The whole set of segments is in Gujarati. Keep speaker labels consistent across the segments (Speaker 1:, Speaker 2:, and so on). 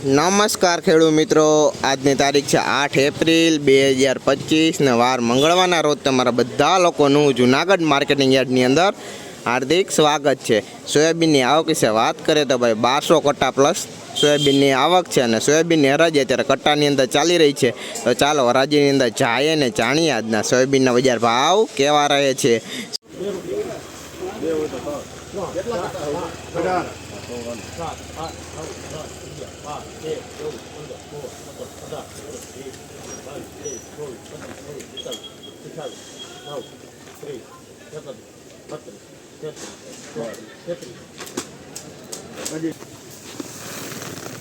Speaker 1: નમસ્કાર ખેડૂત મિત્રો, આજની તારીખ છે 8 એપ્રિલ 2025 ને વાર મંગળવારના રોજ તમારા બધા લોકોનું જૂનાગઢ માર્કેટિંગ યાર્ડની અંદર હાર્દિક સ્વાગત છે। સોયાબીનની આવક વિશે વાત કરીએ તો ભાઈ 1200 કટ્ટા પ્લસ સોયાબીનની આવક છે અને સોયાબીનની હરાજી અત્યારે કટ્ટાની અંદર ચાલી રહી છે। તો ચાલો હરાજીની અંદર જઈએ ને જાણીએ આજના સોયાબીનના બજાર ભાવ કેવા રહે છે।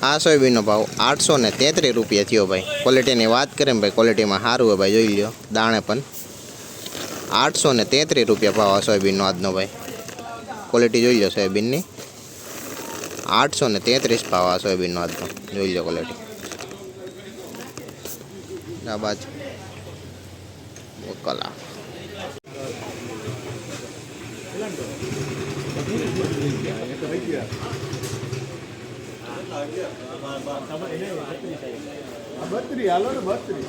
Speaker 1: આ સોયાબીનનો ભાવ 833 રૂપિયા થયો ભાઈ। ક્વોલિટીની વાત કરીએ ભાઈ, ક્વોલિટીમાં સારું હોય ભાઈ, જોઈ લો દાણે પણ 833 રૂપિયા ભાવ આ સોયાબીનનો આજનો ભાઈ। ક્વોલિટી જોઈ લો સોયાબીનની 833 ભાવ આ સોયાબીનનો આજનો, જોઈ લો ક્વોલિટી। આ બાજુ કલા
Speaker 2: બત્રી હાલો ને બત્રી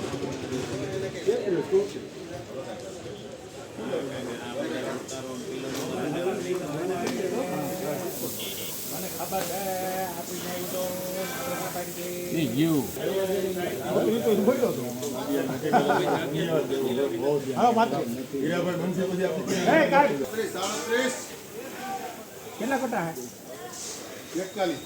Speaker 2: કેટલા કટા હે? 41।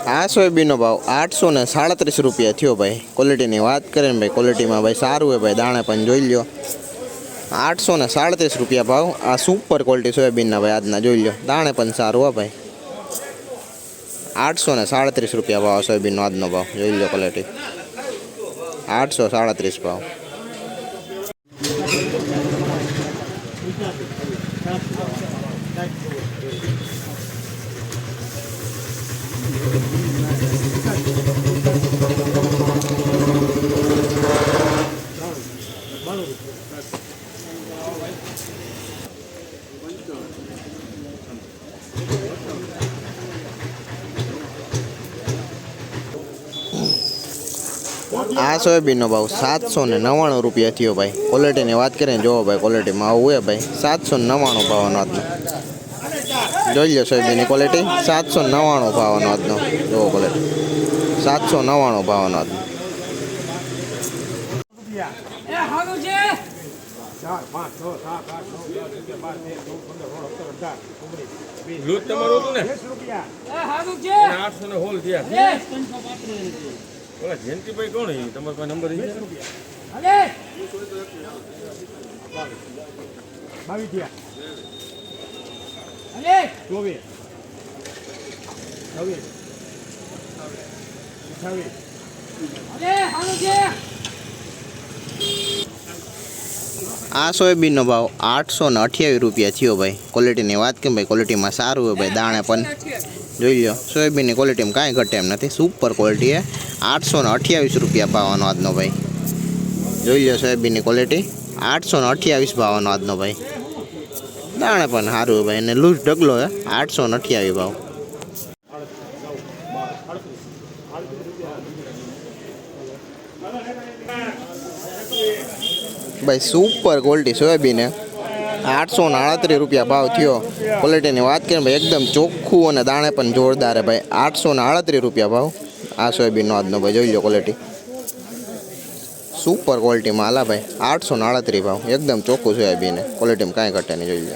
Speaker 1: આ સોયાબીનનો ભાવ 837 રૂપિયા થયો ભાઈ। ક્વોલિટીની વાત કરીએ ને ભાઈ, ક્વોલિટીમાં ભાઈ સારું હોય ભાઈ, દાણે પણ જોઈ લો 837 રૂપિયા ભાવ। આ સુપર ક્વોલિટી સોયાબીનના ભાઈ આજના, જોઈ લો દાણે પણ સારું હોય ભાઈ। 837 રૂપિયા ભાવ સોયાબીનનો આજનો ભાવ, જોઈ લો ક્વોલિટી 837 ભાવ। આ સોયાબીનનો ભાવ 799 રૂપિયા થયો ભાઈ। ક્વોલિટીની વાત કરીએ જોવો ભાઈ, ક્વોલિટીમાં આવું હોય ભાઈ 799 ભાવનો આજનો, જોઈ લો સોયાબીનની ક્વોલિટી 799 ભાવનો આજનો, જોવો ક્વોલિટી 799 ભાવનો આજનો।
Speaker 2: તમારું હતું ને 800 ને હોલ થયા। ઓલા જયંતિભાઈ કોણ? તમારો કોઈ નંબર છે? 22 થયા 24
Speaker 1: આ સોયાબીનનો ભાવ 828 રૂપિયા થયો ભાઈ। ક્વોલિટીની વાત કેમ ભાઈ, ક્વોલિટીમાં સારું હોય ભાઈ, દાણે પણ જોઈ લો સોયાબીનની ક્વોલિટીમાં કાંઈ ઘટે એમ નથી, સુપર ક્વોલિટી છે। 828 રૂપિયા ભાવનો આજનો ભાઈ, જોઈ લો સોયાબીનની ક્વોલિટી 828 ભાવનો આજનો ભાઈ, દાણે પણ સારું હોય ભાઈ, અને લૂઝ ઢગલો છે 828 ભાવ। ભાઈ સુપર ક્વોલિટી સોયાબીન 838 રૂપિયા ભાવ થયો। ક્વોલિટીની વાત કરીએ ભાઈ, એકદમ ચોખ્ખું અને દાણે પણ જોરદાર ભાઈ। 838 રૂપિયા ભાવ આ સોયાબીનનો આજનો ભાઈ, જોઈ લો ક્વોલિટી સુપર ક્વોલિટીમાં હાલા ભાઈ। 838 ભાવ, એકદમ ચોખ્ખું સોયાબીન, ક્વોલિટીમાં કાંઈ ઘટે નહીં, જોઈ લો।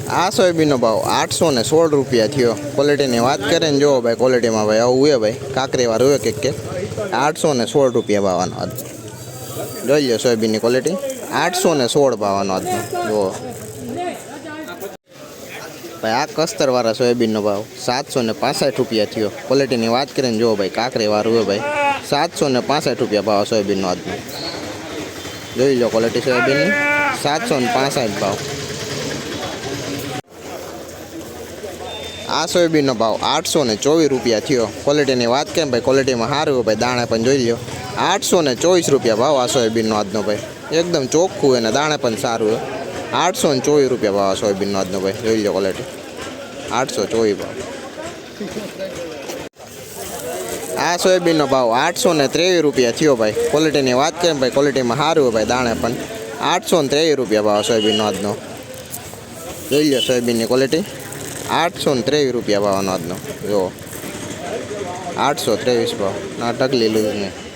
Speaker 1: આ સોયાબીનનો ભાવ 816 રૂપિયા થયો। ક્વોલિટીની વાત કરીએ ને જોવો ભાઈ, ક્વોલિટીમાં ભાઈ આવું હોય ભાઈ, કાંકરીવાળું હોય કે 816 રૂપિયા ભાવનો આજ, જોઈ લો સોયાબીનની ક્વોલિટી 816 ભાવનો આજનો, જુઓ ભાઈ। આ કસ્તરવાળા સોયાબીનનો ભાવ 765 રૂપિયા થયો। ક્વોલિટીની વાત કરીએ ને જોવો ભાઈ, કાંકરીવાળું હોય ભાઈ, 765 રૂપિયા ભાવ સોયાબીનનો આજનો, જોઈ લો ક્વોલિટી સોયાબીનની 765 ભાવ। આ સોયાબીનનો ભાવ 824 રૂપિયા થયો। ક્વોલિટીની વાત કેમ ભાઈ, ક્વોલિટીમાં સારું ભાઈ, દાણા પણ જોઈ લો 824 રૂપિયા ભાવ આ સોયાબીનનો આજનો ભાઈ. એકદમ ચોખ્ખું અને દાણે પણ સારું છે. 824 રૂપિયા ભાવ આ સોયાબીનનો આજનો ભાઈ. જોઈ લો ક્વોલિટી. 824 ભાવ. આ સોયાબીનનો ભાવ 823 રૂપિયા થયો ભાઈ. ક્વોલિટીની વાત કરીએ ભાઈ, ક્વોલિટીમાં સારું હોય ભાઈ, દાણે પણ 823 રૂપિયા ભાવ સોયાબીનનો આજનો. જોઈ લો સોયાબીનની ક્વોલિટી. 823 રૂપિયા ભાવનો આજનો. જો 823 ભાવ. ના ઢગલી લૂઝ નહીં.